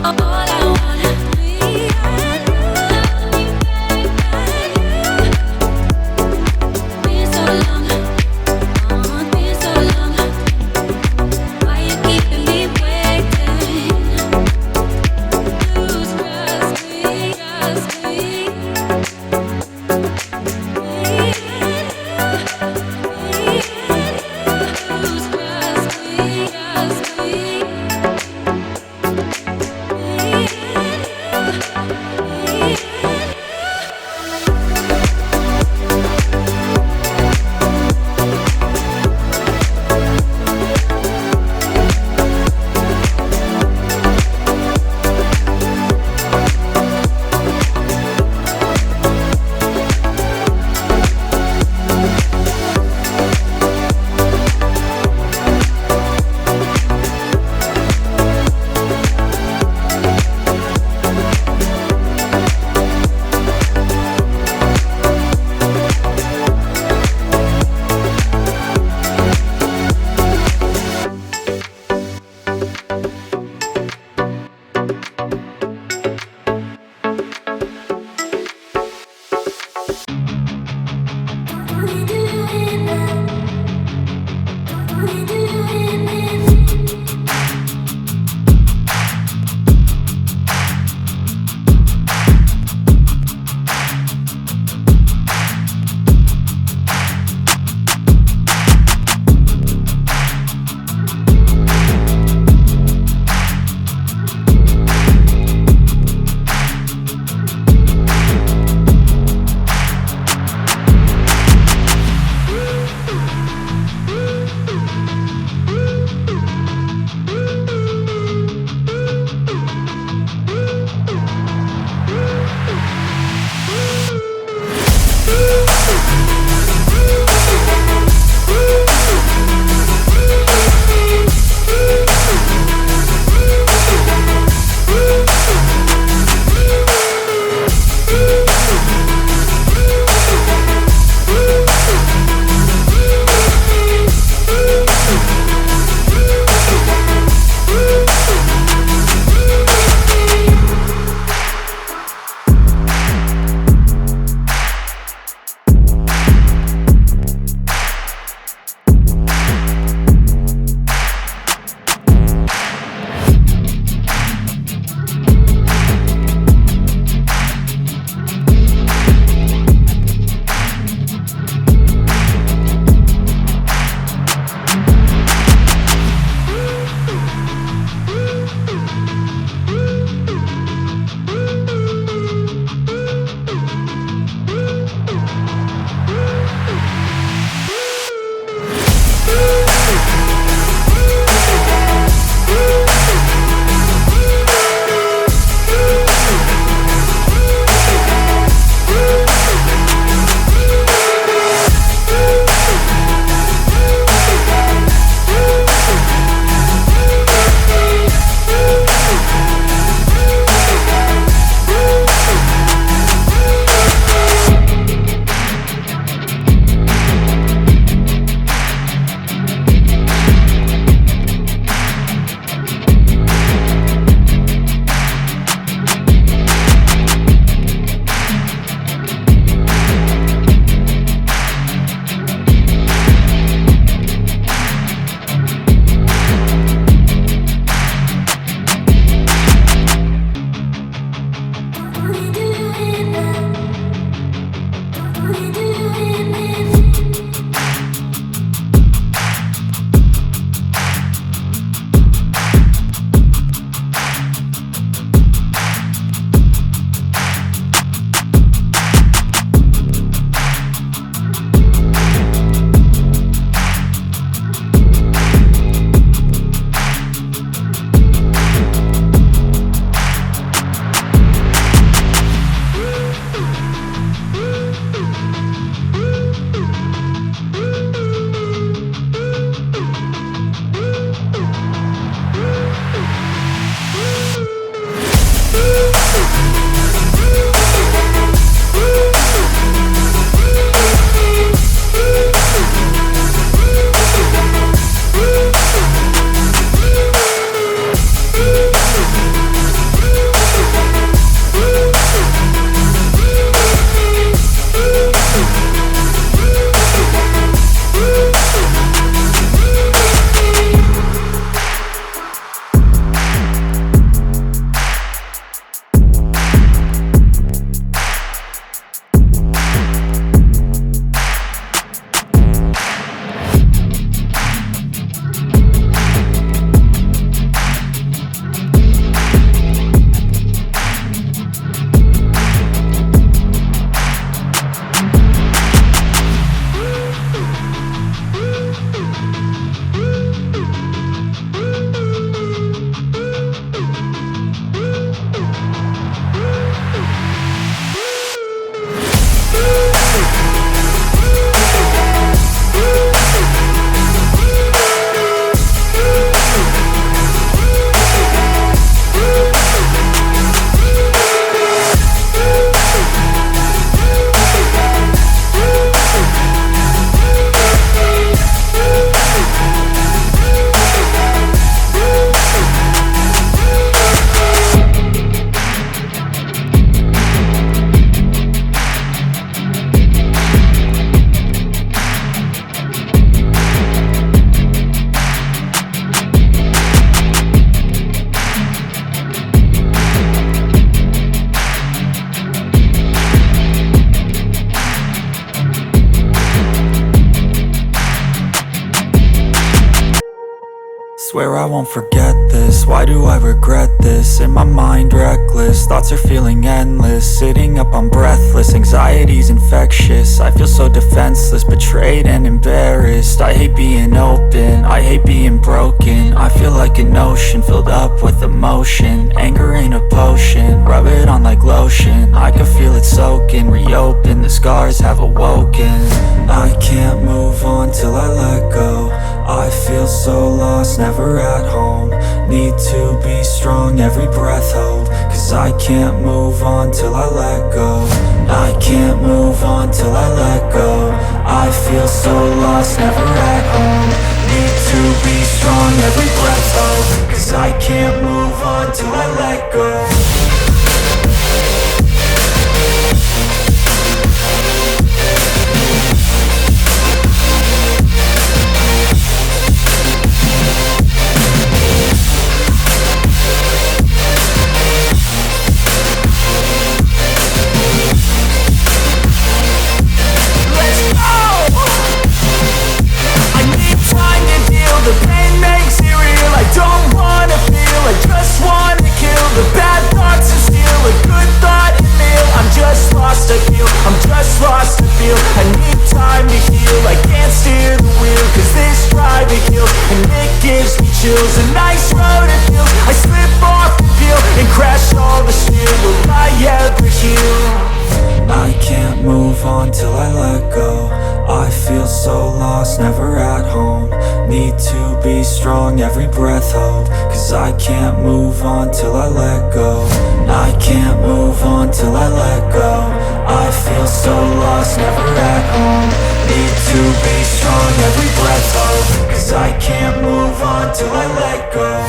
Just we I won't forget this. Why do I regret this? In my mind reckless, thoughts are feeling endless. Sitting up, I'm breathless, anxiety's infectious. I feel so defenseless, betrayed and embarrassed. I hate being open, I hate being broken. I feel like an ocean filled up with emotion. Anger ain't a potion, rub it on like lotion. I can feel it soaking, reopen, the scars have awoken. I can't move on till I let go. I feel so lost, never at home. Need to be strong, every breath hold. Cause I can't move on till I let go. I can't move on till I let go. I feel so lost, never at home. Need to be strong, every breath hold. Cause I can't move on till I let go. The pain makes it real, I don't wanna feel, I just wanna kill the bad thoughts and steal a good thought and meal. I'm just lost, I feel, I'm just lost, I feel. I need time to heal, I can't steer the wheel. Cause this drive it kills, and it gives me chills. A nice road it feels, I slip off the peel and crash all the steel. Will I ever heal? I can't move on till I let go. I feel so lost, never at home. Need to be strong, every breath hold. Cause I can't move on till I let go. I can't move on till I let go. I feel so lost, never at home. Need to be strong, every breath hold. Cause I can't move on till I let go.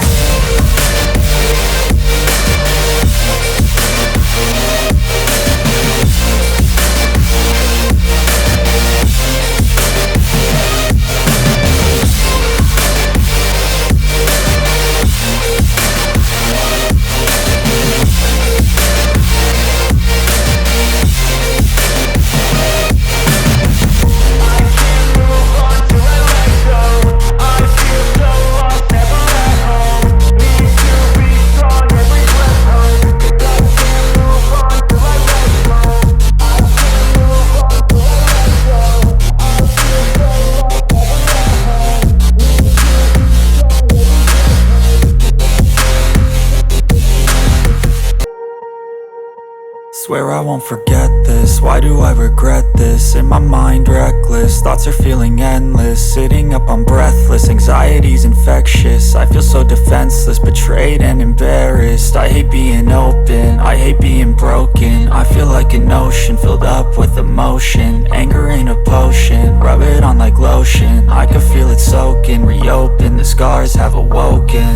Swear I won't forget this. Why do I regret this? In my mind reckless, thoughts are feeling endless. Sitting up, I'm breathless, anxiety's infectious. I feel so defenseless, betrayed and embarrassed. I hate being open, I hate being broken. I feel like an ocean filled up with emotion. Anger ain't a potion, rub it on like lotion. I can feel it soaking, reopen, the scars have awoken.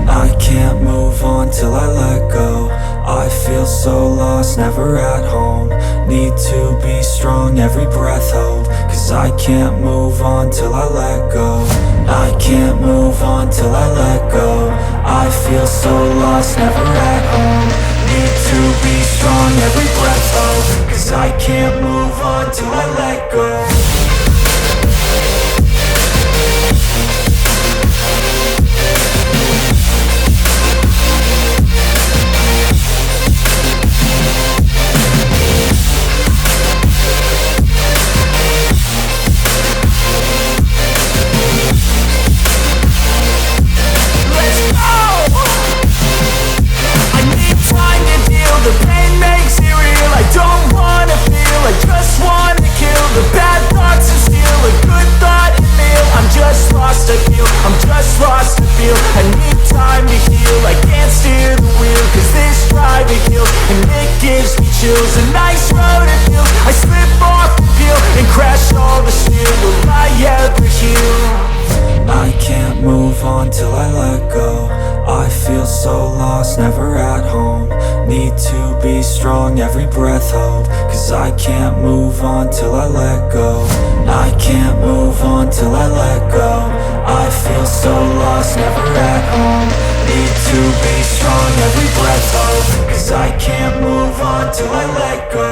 I can't move on till I let go. I feel so lost, never at home. Need to be strong, every breath hold. Cause I can't move on till I let go. I can't move on till I let go. I feel so lost, never at home. Need to be strong, every breath hold. Cause I can't move on till I let go. The pain makes it real, I don't wanna feel, I just wanna kill the bad thoughts and steal a good thought and meal. I'm just lost, I feel, I'm just lost, I feel. I need time to heal, I can't steer the wheel. Cause this drive it kills, and it gives me chills. A nice road it feels, I slip off the peel and crash all the steel. Will I ever heal? I can't move on till I let go. I feel so lost, never at home. Need to be strong, every breath hold. Cause I can't move on till I let go. I can't move on till I let go. I feel so lost, never at home. Need to be strong, every breath hold. Cause I can't move on till I let go.